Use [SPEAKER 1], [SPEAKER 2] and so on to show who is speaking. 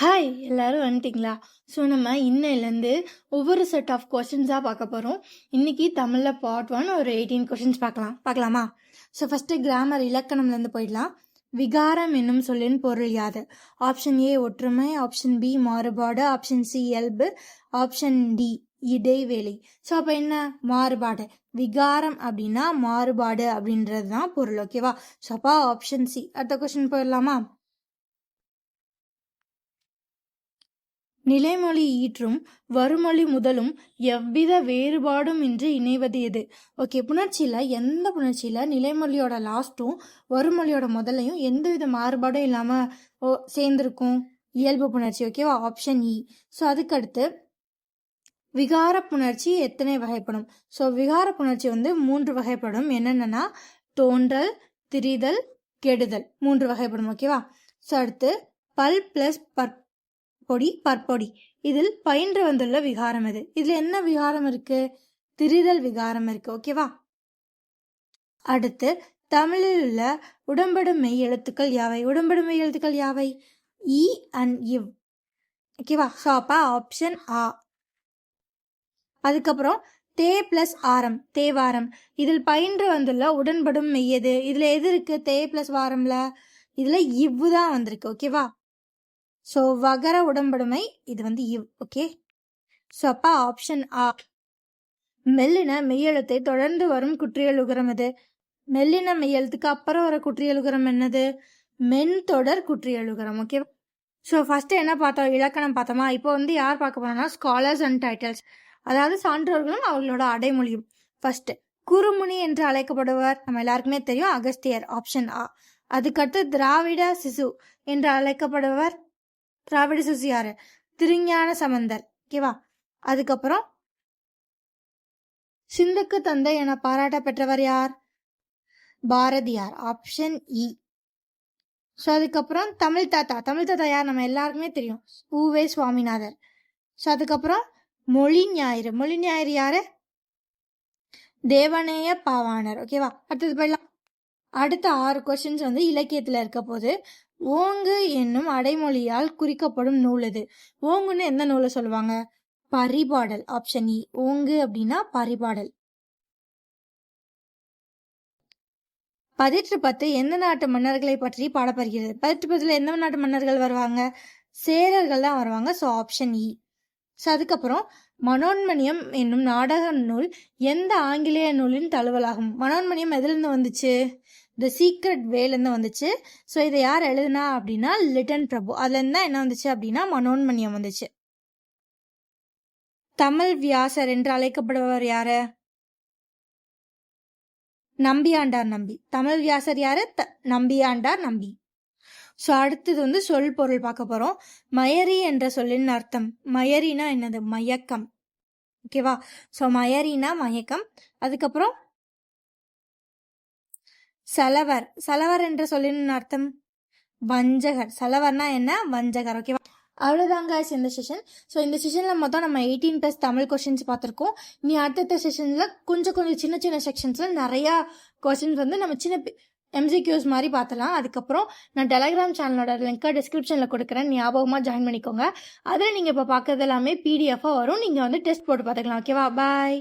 [SPEAKER 1] Hi எல்லாரும் வந்துட்டிங்களா? So நம்ம இன்னையிலேருந்து ஒவ்வொரு செட் ஆஃப் கொஷின்ஸாக பார்க்க போகிறோம். இன்றைக்கி தமிழில் பார்ட் 1 ஒரு 18 கொஷின்ஸ் பார்க்கலாமா? ஸோ ஃபஸ்ட்டு கிராமர் இலக்கணம்லேருந்து போயிடலாம். விகாரம் என்னும் சொல்லின் பொருள் யாது? ஆப்ஷன் ஏ ஒற்றுமை, ஆப்ஷன் பி மாறுபாடு, ஆப்ஷன் சி இயல்பு, ஆப்ஷன் டி இடைவேளை. ஸோ அப்போ என்ன மாறுபாடு? விகாரம் அப்படின்னா மாறுபாடு அப்படின்றது தான் பொருள். ஓகேவா? ஸோ அப்போ ஆப்ஷன் சி. அடுத்த கொஷின் போயிடலாமா? நிலைமொழி ஈற்றும் வருமொழி முதலும் எவ்வித வேறுபாடும் இன்றி இணைவது எது? ஓகே, புணர்ச்சியில் எந்த புணர்ச்சியில் நிலைமொழியோட லாஸ்ட்டும் வருமொழியோட முதலையும் எந்த வித மாறுபாடும் இல்லாமல் சேர்ந்துருக்கும்? இயல்பு புணர்ச்சி. ஓகேவா? ஆப்ஷன் இ. ஸோ அதுக்கடுத்து விகார புணர்ச்சி எத்தனை வகைப்படும்? ஸோ விகார புணர்ச்சி 3 வகைப்படும். என்னென்னா தோன்றல், திரிதல், கெடுதல் 3 வகைப்படும். ஓகேவா? ஸோ அடுத்து பல் பிளஸ் பொடி பற்பொடி இதில் பயின்று வந்துள்ள விகாரம் எது? இதுல என்ன விகாரம் இருக்கு? திரிதல் விகாரம் இருக்கு. ஓகேவா? அடுத்து தமிழில் உள்ள உடம்படும் மெய் எழுத்துக்கள் யாவை? உடம்படும் மெய் எழுத்துக்கள் யாவை? இ அண்ட் இவ். ஓகேவா? ஸோ அப்போ ஆப்ஷன் ஆ. அதுக்கப்புறம் தே பிளஸ் ஆரம் தேவாரம் இதில் பயின்று வந்துள்ள உடன்படும் மெய் எது? இதுல எது இருக்கு? தே பிளஸ் வாரம்ல இதுல இவ்வு தான் வந்திருக்கு. ஓகேவா? ஸோ வகர உடம்படுமை இது இவ். ஓகே, ஸோ அப்போ ஆப்ஷன் ஆ. மெல்லின மெய்யெழுத்தை தொடர்ந்து வரும் குற்றியலுகரம் எது? மெல்லின மெய்யெழுத்துக்கு அப்புறம் வர குற்றியலுகரம் என்னது? மென் தொடர் குற்றியலுகரம். ஓகே, ஸோ ஃபர்ஸ்ட் என்ன பார்த்தோம்? இலக்கணம் பார்த்தோமா? இப்போ யார் பார்க்க போனோம்னா ஸ்காலர்ஸ் அண்ட் டைட்டில்ஸ், அதாவது சான்றோர்களும் அவர்களோட அடைமொழியும். ஃபர்ஸ்ட் குறுமுனி என்று அழைக்கப்படுவர் நம்ம எல்லாருக்குமே தெரியும், அகஸ்தியர். ஆப்ஷன் ஆ. அதுக்கடுத்து திராவிட சிசு என்று அழைக்கப்படுவர். திராவிட சிசு யாரு? திருஞான சம்பந்தர். ஓகேவா? அதுக்கப்புறம் சிந்துக்கு தந்தை என பாராட்ட பெற்றவர் யார்? பாரதியார். ஆப்ஷன் இ. ஸோ அதுக்கப்புறம் தமிழ் தாத்தா யார்? நம்ம எல்லாருக்குமே தெரியும், உவே சுவாமிநாதர். ஸோ அதுக்கப்புறம் மொழி ஞாயிறு யாரு? தேவநேய பாவாணர். ஓகேவா? அடுத்தது போயிடலாம். அடுத்த 6 கொஸ்டின்ஸ் இலக்கியத்தில் இருக்க போது ஓங்கு என்னும் அடைமொழியால் குறிக்கப்படும் நூல் எது? ஓங்குன்னு எந்த நூலை சொல்லுவாங்க? பரிபாடல். ஆப்ஷன் இ. ஓங்கு அப்படின்னா பரிபாடல். 10 எந்த நாட்டு மன்னர்களை பற்றி பாடப்படுகிறது? 10 எந்த நாட்டு மன்னர்கள் வருவாங்க? சேரர்கள் தான் வருவாங்க. ஸோ ஆப்ஷன் இ. ஸோ அதுக்கப்புறம் மனோன்மணியம் என்னும் நாடக நூல் எந்த ஆங்கிலேய நூலின் தழுவலாகும்? மனோன்மணியம் எதுலேருந்து வந்துச்சு? த சீக்ரெட் வேலேருந்து வந்துச்சு. ஸோ இதை யார் எழுதுனா அப்படின்னா லிட்டன் பிரபு. அதுலேருந்து தான் என்ன வந்துச்சு அப்படின்னா மனோன்மணியம் வந்துச்சு. தமிழ் வியாசர் என்று அழைக்கப்படுபவர் யாரு? நம்பியாண்டார் நம்பி. தமிழ் வியாசர் யாரு? நம்பியாண்டார் நம்பி. ஸோ அடுத்தது சொல் பொருள் பார்க்க போறோம். மயரி என்ற சொல்லின் அர்த்தம். மயரினா என்னது? மயக்கம். ஓகேவா? ஸோ மயரினா மயக்கம். அதுக்கப்புறம் சலவர் என்ற சொல்லின் அர்த்தம் வஞ்சகர். சலவர்னா என்ன? வஞ்சகர். ஓகேவா? அவ்வளோதாங்க இந்த செஷன். ஸோ இந்த செஷனில் மொத்தம் நம்ம 18+ தமிழ் கொஸ்டின்ஸ் பார்த்துருக்கோம். நீ அடுத்த செஷனில் கொஞ்சம் சின்ன செக்ஷன்ஸில் நிறையா கொஸ்டின்ஸ் நம்ம சின்ன MCQs மாதிரி பார்த்தலாம். அதுக்கப்புறம் நான் டெலகிராம் சேனலோட லிங்க்கை டிஸ்கிரிப்ஷனில் கொடுக்குறேன், ஞாபகமாக ஜாயின் பண்ணிக்கோங்க. அதில் நீங்கள் இப்போ பார்க்கறது எல்லாமே PDF வரும். நீங்கள் டெஸ்ட் போட்டு பார்த்துக்கலாம். ஓகேவா? பாய்.